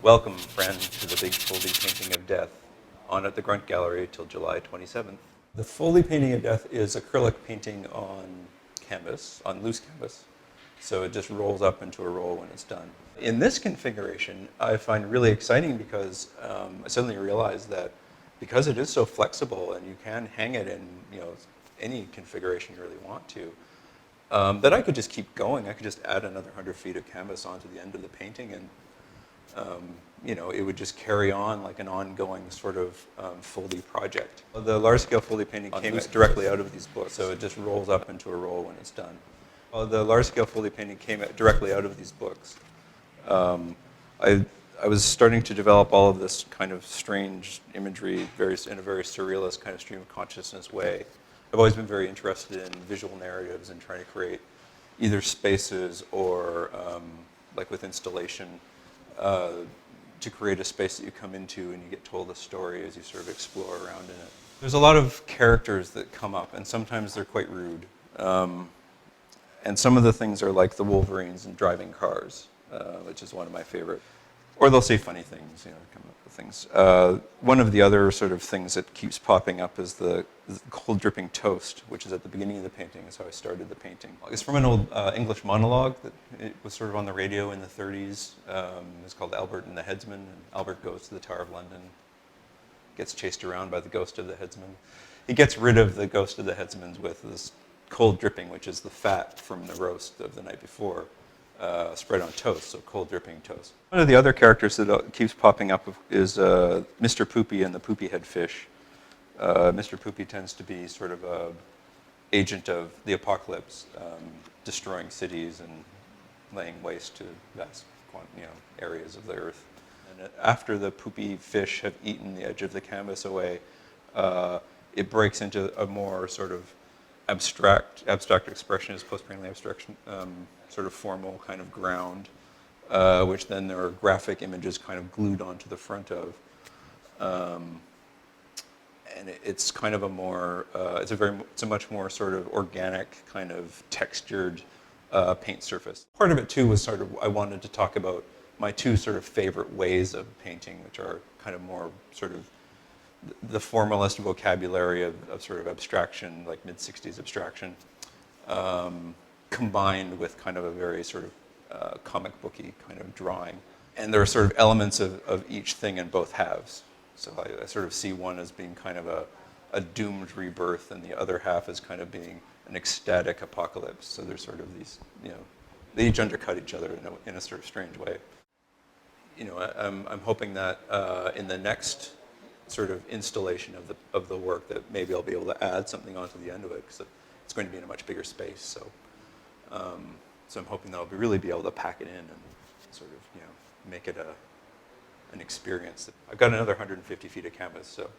Welcome, friend, to the big Foldy painting of death, on at the Grunt Gallery till July 27th. The Foldy painting of death is acrylic painting on canvas, on loose canvas, so it just rolls up into a roll when it's done. In this configuration, I find really exciting because I suddenly realized that because it is so flexible and you can hang it in any configuration you really want to, that I could just keep going. I could just add another 100 feet of canvas onto the end of the painting, and it would just carry on like an ongoing sort of Foldy project. The large-scale Foldy painting came directly out of these books, so it just rolls up into a roll when it's done. The large-scale Foldy painting came directly out of these books. I was starting to develop all of this kind of strange imagery in a very surrealist kind of stream of consciousness way. I've always been very interested in visual narratives and trying to create either spaces or, like with installation, to create a space that you come into and you get told a story as you sort of explore around in it. There's a lot of characters that come up, and sometimes they're quite rude. And some of the things are like the Wolverines and driving cars, which is one of my favorite. Or they'll say funny things, come up with things. One of the other sort of things that keeps popping up is the cold dripping toast, which is at the beginning of the painting. Is how I started the painting. It's from an old English monologue that it was sort of on the radio in the 30s. It's called Albert and the Headsman. And Albert goes to the Tower of London, gets chased around by the ghost of the headsman. He gets rid of the ghost of the headsman with this cold dripping, which is the fat from the roast of the night before, spread on toast, so cold dripping toast. One of the other characters that keeps popping up is Mr. Poopy and the Poopy Head Fish. Mr. Poopy tends to be sort of an agent of the apocalypse, destroying cities and laying waste to vast areas of the earth. And after the poopy fish have eaten the edge of the canvas away, it breaks into a more sort of abstract expressionist, post-prandial abstraction, sort of formal kind of ground, which then there are graphic images kind of glued onto the front of. And it's kind of a more, it's a much more sort of organic kind of textured paint surface. Part of it too was sort of, I wanted to talk about my two sort of favorite ways of painting, which are kind of more sort of the formalist vocabulary of sort of abstraction, like mid-60s abstraction, combined with kind of a very sort of comic booky kind of drawing. And there are sort of elements of each thing in both halves. So I sort of see one as being kind of a doomed rebirth, and the other half as kind of being an ecstatic apocalypse. So there's sort of these, they each undercut each other in a sort of strange way. I'm hoping that in the next sort of installation of the work that maybe I'll be able to add something onto the end of it, because it's going to be in a much bigger space. So I'm hoping that I'll really be able to pack it in and sort of make it an experience. I've got another 150 feet of canvas, so